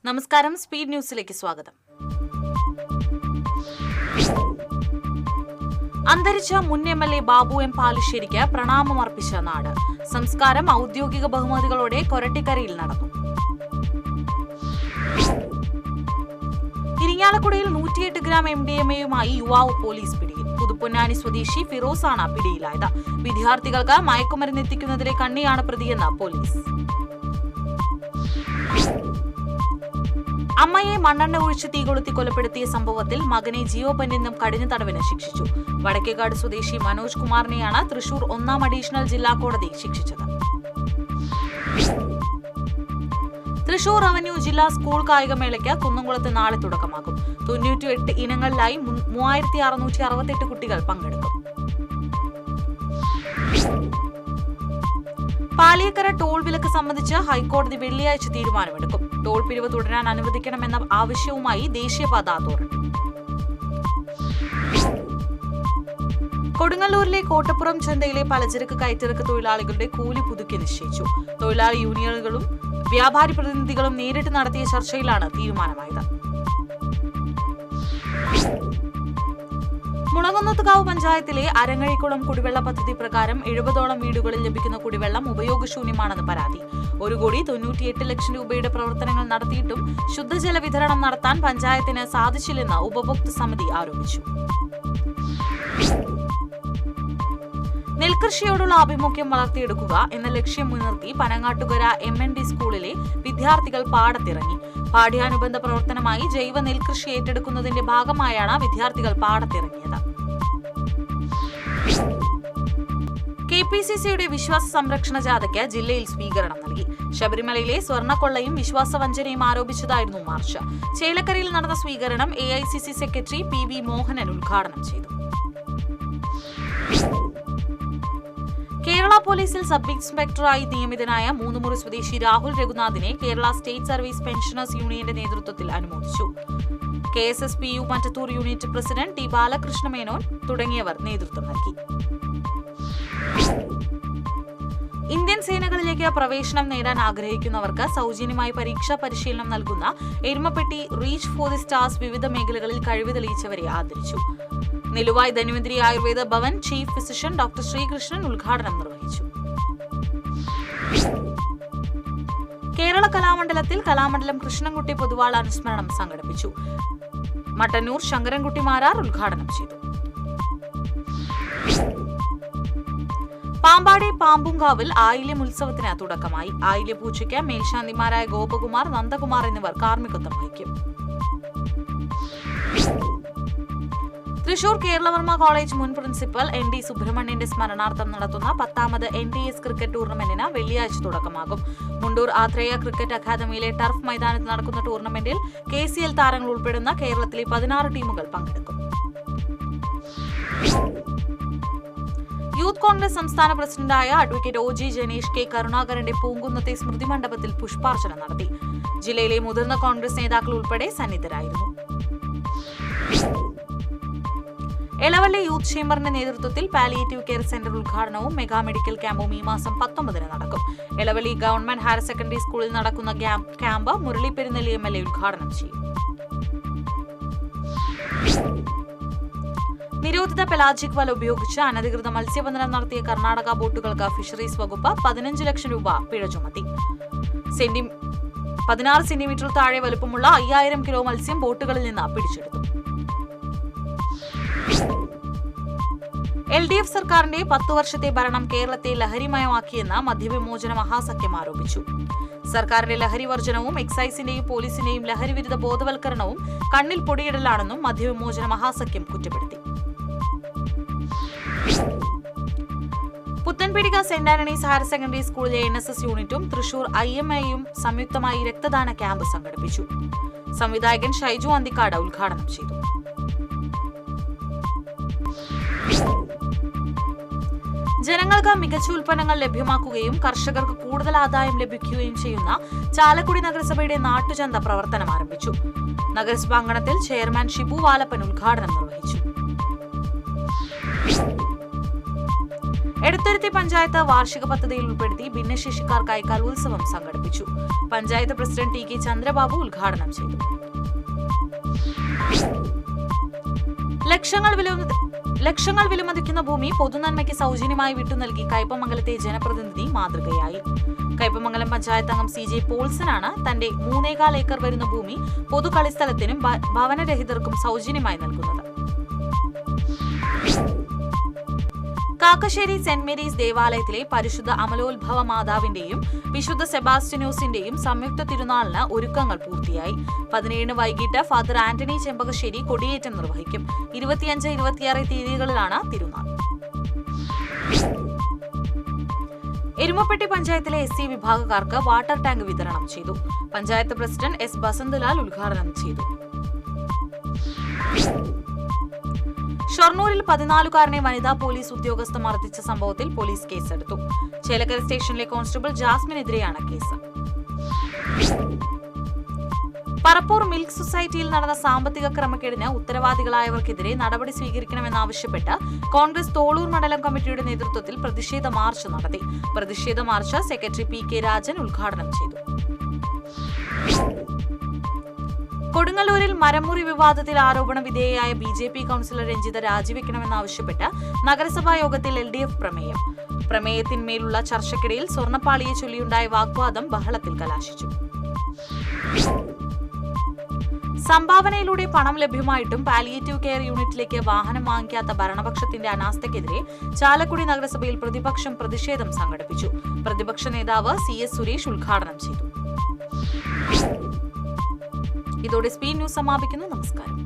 നമസ്കാരം, സ്പീഡ് ന്യൂസിലേക്ക് സ്വാഗതം. അന്തരിച്ച മുൻ MLA ബാബു എം പാലുശ്ശേരിക്ക് പ്രണാമമർപ്പിച്ച നാട്. സംസ്കാരം ഔദ്യോഗിക ബഹുമതികളോടെ കൊരട്ടിക്കരയിൽ നടന്നു. ഇരിങ്ങാലക്കുടയിൽ 108 ഗ്രാം MDMA-യുമായി യുവാവ് പോലീസ് പിടിയിൽ. പുതുപ്പൊന്നാനി സ്വദേശി ഫിറോസാണ് പിടിയിലായത്. വിദ്യാർത്ഥികൾക്ക് മയക്കുമരുന്ന് എത്തിക്കുന്നതിലെ കണ്ണിയാണ് പ്രതിയെന്ന് പോലീസ്. അമ്മയെ മണ്ണെണ്ണ ഒഴിച്ച് തീകൊളുത്തി കൊലപ്പെടുത്തിയ സംഭവത്തിൽ മകനെ ജീവപര്യന്തം നിന്നും കഠിന തടവിന് ശിക്ഷിച്ചു. വടക്കേക്കാട് സ്വദേശി മനോജ് കുമാറിനെയാണ് തൃശൂർ 1-ാം അഡീഷണൽ ജില്ലാ കോടതി ശിക്ഷിച്ചത്. തൃശൂർ റവന്യൂ ജില്ലാ സ്കൂൾ കായികമേളയ്ക്ക് കുന്നംകുളത്ത് നാളെ തുടക്കമാകും. 98 ഇനങ്ങളിലായി 3668 കുട്ടികൾ പങ്കെടുക്കും. പാലിയേക്കര ടോൾ വിലക്ക് സംബന്ധിച്ച് ഹൈക്കോടതി വെള്ളിയാഴ്ച തീരുമാനമെടുക്കും. ടോൾ പിരിവ് തുടരാൻ അനുവദിക്കണമെന്ന ആവശ്യവുമായി ദേശീയപാത അതോറിറ്റി. കൊടുങ്ങല്ലൂരിലെ കോട്ടപ്പുറം ചന്തയിലെ പലചരക്ക് കയറ്റിറക്ക് തൊഴിലാളികളുടെ കൂലി പുതുക്കി നിശ്ചയിച്ചു. തൊഴിലാളി യൂണിയനുകളും വ്യാപാരി പ്രതിനിധികളും നേരിട്ട് നടത്തിയ ചർച്ചയിലാണ് തീരുമാനമായത്. മുളകുന്നത്തുകാവ് പഞ്ചായത്തിലെ അരങ്ങഴിക്കുളം കുടിവെള്ള പദ്ധതി പ്രകാരം 70ഓളം വീടുകളിൽ ലഭിക്കുന്ന കുടിവെള്ളം ഉപയോഗശൂന്യമാണെന്ന് പരാതി. 1,98,00,000 രൂപയുടെ പ്രവർത്തനങ്ങൾ നടത്തിയിട്ടും ശുദ്ധജല വിതരണം നടത്താൻ പഞ്ചായത്തിന് സാധിച്ചില്ലെന്ന് ഉപഭോക്തൃ സമിതി ആരോപിച്ചു. നെൽകൃഷിയോടുള്ള ആഭിമുഖ്യം വളർത്തിയെടുക്കുക എന്ന ലക്ഷ്യം മുൻനിർത്തി പനങ്ങാട്ടുകര MND സ്കൂളിലെ വിദ്യാർത്ഥികൾ പാടത്തിറങ്ങി. പാഠ്യാനുബന്ധ പ്രവർത്തനമായി ജൈവ നെൽകൃഷി ഏറ്റെടുക്കുന്നതിന്റെ ഭാഗമായാണ് വിദ്യാർത്ഥികൾ പാടത്തിറങ്ങിയത്. KPCCയുടെ വിശ്വാസ സംരക്ഷണ ജാഥയ്ക്ക് ജില്ലയിൽ സ്വീകരണം നൽകി. ശബരിമലയിലെ സ്വർണ്ണക്കൊള്ളയും വിശ്വാസവഞ്ചനയും ആരോപിച്ചതായിരുന്നു മാർച്ച്. ചേലക്കരയിൽ നടന്ന സ്വീകരണം AICC സെക്രട്ടറി PV മോഹനൻ ഉദ്ഘാടനം ചെയ്തു. കേരള പോലീസിൽ സബ് ഇൻസ്പെക്ടറായി നിയമിതനായ മൂന്നുമുറി സ്വദേശി രാഹുൽ രഘുനാഥിനെ കേരള സ്റ്റേറ്റ് സർവീസ് പെൻഷനേഴ്സ് യൂണിയന്റെ നേതൃത്വത്തിൽ അനുമോദിച്ചു. KSSPU Mattathur unit president T Balakrishna Menon തുടങ്ങിയവർ നേതൃത്വം നൽകി. ഇന്ത്യൻ സേനകളിലേക്ക് പ്രവേശനം നേടാൻ ആഗ്രഹിക്കുന്നവർക്ക് സൗജന്യമായി പരീക്ഷാ പരിശീലനം നൽകുന്ന Erumapetty reach for the stars വിവിധ മേഖലകളിൽ കഴിവ് തെളിയിച്ചവരെ ആദരിച്ചു. Nelluvai Dhanwantari Ayurveda Bhavan chief physician doctor Sreekrishnan ഉദ്ഘാടനം നിർവഹിച്ചു. കേരള കലാമണ്ഡലത്തിൽ കലാമണ്ഡലം കൃഷ്ണൻകുട്ടി പൊതുവാൾ അനുസ്മരണം സംഘടിപ്പിച്ചു. മട്ടന്നൂർ ശങ്കരൻകുട്ടി മാരാർ ഉദ്ഘാടനം ചെയ്തു. പാമ്പാടി പാമ്പുംകാവിൽ ആയില്യം ഉത്സവത്തിന് തുടക്കമായി. ആയില്യപൂജയ്ക്ക് മേൽശാന്തിമാരായ ഗോപകുമാർ, നന്ദകുമാർ എന്നിവർ കാർമ്മികത്വം വഹിക്കും. തൃശൂർ കേരളവർമ്മ കോളേജ് മുൻ പ്രിൻസിപ്പൽ ND സുബ്രഹ്മണ്യന്റെ സ്മരണാർത്ഥം നടത്തുന്ന 10ാമത് NDS ക്രിക്കറ്റ് ടൂർണമെന്റിന് വെള്ളിയാഴ്ച തുടക്കമാകും. മുണ്ടൂർ ആത്രേയ ക്രിക്കറ്റ് അക്കാദമിയിലെ ടർഫ് മൈതാനത്ത് നടക്കുന്ന ടൂർണമെന്റിൽ KCL താരങ്ങൾ ഉൾപ്പെടുന്ന കേരളത്തിലെ 16 ടീമുകൾ പങ്കെടുക്കും. യൂത്ത് കോൺഗ്രസ് സംസ്ഥാന പ്രസിഡന്റായ അഡ്വക്കേറ്റ് OG ജനീഷ് K കരുണാകരന്റെ പൂങ്കുന്നത്തെ സ്മൃതി മണ്ഡപത്തിൽ പുഷ്പാർച്ചന നടത്തി. ജില്ലയിലെ മുതിർന്ന കോൺഗ്രസ് നേതാക്കൾ ഉൾപ്പെടെ സന്നിധരായിരുന്നു. എളവള്ളി യൂത്ത് ചേംബറിന്റെ നേതൃത്വത്തിൽ പാലിയേറ്റീവ് കെയർ സെന്റർ ഉദ്ഘാടനവും മെഗാ മെഡിക്കൽ ക്യാമ്പും ഈ മാസം 19-ന് നടക്കും. എളവള്ളി ഗവൺമെന്റ് ഹയർ സെക്കൻഡറി സ്കൂളിൽ നടക്കുന്ന ക്യാമ്പ് മുരളി പെരുന്നെല്ലി MLA ഉദ്ഘാടനം ചെയ്യും. നിരോധിത പെലാജിക് വല ഉപയോഗിച്ച് അനധികൃത മത്സ്യബന്ധനം നടത്തിയ കർണാടക ബോട്ടുകൾക്ക് ഫിഷറീസ് വകുപ്പ് 15 ലക്ഷം രൂപ പിഴ ചുമത്തി. 16 സെന്റിമീറ്റർ താഴെ വലുപ്പമുള്ള 5000 കിലോ മത്സ്യം ബോട്ടുകളിൽ നിന്ന് പിടിച്ചെടുത്തു. LDF സർക്കാരിന്റെ 10 വർഷത്തെ ഭരണം കേരളത്തെ ലഹരിമയമാക്കിയെന്ന് മദ്യവിമോചന മഹാസഖ്യം ആരോപിച്ചു. സർക്കാരിന്റെ ലഹരി വർജനവും എക്സൈസിന്റെയും പോലീസിന്റെയും ലഹരിവിരുദ്ധ ബോധവൽക്കരണവും കണ്ണിൽ പൊടിയിടലാണെന്നും മദ്യവിമോചന മഹാസഖ്യം കുറ്റപ്പെടുത്തി. Puthenpeedika saint Antony's higher secondary സ്കൂളിലെ NSS യൂണിറ്റും തൃശൂർ IMIയും സംയുക്തമായി രക്തദാന ക്യാമ്പ് സംഘടിപ്പിച്ചു. സംവിധായകൻ ഷൈജു അന്തിക്കാട് ഉദ്ഘാടനം ചെയ്തു. ജനങ്ങൾക്ക് മികച്ച ഉൽപ്പന്നങ്ങൾ ലഭ്യമാക്കുകയും കർഷകർക്ക് കൂടുതൽ ആദായം ലഭിക്കുകയും ചെയ്യുന്ന ചാലക്കുടി നഗരസഭയുടെ നാട്ടുചന്ത പ്രവർത്തനം ആരംഭിച്ചു. നഗരസഭാംഗണത്തിൽ ചെയർമാൻ ഷിബു വാലപ്പൻ ഉദ്ഘാടനം നിർവഹിച്ചു. എടത്തുരുത്തി പഞ്ചായത്ത് വാർഷിക പദ്ധതിയിൽ ഉൾപ്പെടുത്തി ഭിന്നശേഷിക്കാർക്കായി കലോത്സവം സംഘടിപ്പിച്ചു. Panchayat president T K Chandrababu ഉദ്ഘാടനം ചെയ്തു. ലക്ഷങ്ങൾ വിലമതിക്കുന്ന ഭൂമി പൊതുനന്മയ്ക്ക് സൗജന്യമായി വിട്ടുനൽകി കയ്പമംഗലത്തെ ജനപ്രതിനിധി മാതൃകയായി. കയ്പമംഗലം പഞ്ചായത്ത് അംഗം CJ പോൾസനാണ് തന്റെ 3.25 ഏക്കർ വരുന്ന ഭൂമി പൊതു കളിസ്ഥലത്തിനും ഭവനരഹിതർക്കും സൗജന്യമായി നൽകുന്നത്. കാക്കശ്ശേരി സെന്റ് മേരീസ് ദേവാലയത്തിലെ പരിശുദ്ധ അമലോത്ഭവ മാതാവിന്റെയും വിശുദ്ധ സെബാസ്റ്റ്യനോസിന്റെയും സംയുക്ത തിരുനാളിന് ഒരുക്കങ്ങൾ പൂർത്തിയായി. 17 വൈകിട്ട് ഫാദർ ആന്റണി ചെമ്പകശ്ശേരി കൊടിയേറ്റം നിർവഹിക്കും. 25, 26 തീയതികളിലാണ് തിരുനാൾ. എരുമപ്പെട്ടി പഞ്ചായത്തിലെ SC വിഭാഗക്കാർക്ക് വാട്ടർ ടാങ്ക് വിതരണം ചെയ്തു. പഞ്ചായത്ത് പ്രസിഡന്റ് S ബസന്തലാൽ ഉദ്ഘാടനം ചെയ്തു. ഷൊർണൂരിൽ 14-കാരനെ വനിതാ പോലീസ് ഉദ്യോഗസ്ഥ മർദ്ദിച്ച സംഭവത്തിൽ പോലീസ് കേസെടുത്തു. ചേലക്കര സ്റ്റേഷനിലെ കോൺസ്റ്റബിൾ ജാസ്മിനെതിരെയാണ് കേസ്. പറപ്പൂർ മിൽക്ക് സൊസൈറ്റിയിൽ നടന്ന സാമ്പത്തിക ക്രമക്കേടിന് ഉത്തരവാദികളായവർക്കെതിരെ നടപടി സ്വീകരിക്കണമെന്നാവശ്യപ്പെട്ട് കോൺഗ്രസ് തോളൂർ മണ്ഡലം കമ്മിറ്റിയുടെ നേതൃത്വത്തിൽ പ്രതിഷേധ മാർച്ച് നടത്തി. പ്രതിഷേധ മാർച്ച് സെക്രട്ടറി PK രാജൻ ഉദ്ഘാടനം ചെയ്തു. കൊടുങ്ങല്ലൂരിൽ മരമുറി വിവാദത്തിൽ ആരോപണ വിധേയയായ BJP കൌൺസിലർ രഞ്ജിത രാജിവെക്കണമെന്നാവശ്യപ്പെട്ട് നഗരസഭാ യോഗത്തിൽ LDF പ്രമേയം. പ്രമേയത്തിന്മേലുള്ള ചർച്ചയ്ക്കിടയിൽ സ്വർണ്ണപ്പാളിയെ ചൊല്ലിയുണ്ടായ വാഗ്വാദം ബഹളത്തിൽ കലാശിച്ചു. സംഭാവനയിലൂടെ പണം ലഭ്യമായിട്ടും പാലിയേറ്റീവ് കെയർ യൂണിറ്റിലേക്ക് വാഹനം വാങ്ങിക്കാത്ത ഭരണപക്ഷത്തിന്റെ അനാസ്ഥയ്ക്കെതിരെ ചാലക്കുടി നഗരസഭയിൽ പ്രതിപക്ഷം പ്രതിഷേധം സംഘടിപ്പിച്ചു. പ്രതിപക്ഷ നേതാവ് CS സുരേഷ് ഉദ്ഘാടനം ചെയ്തു. ഇതോടെ സ്പീഡ് ന്യൂസ് സമാപിക്കുന്നു. നമസ്കാരം.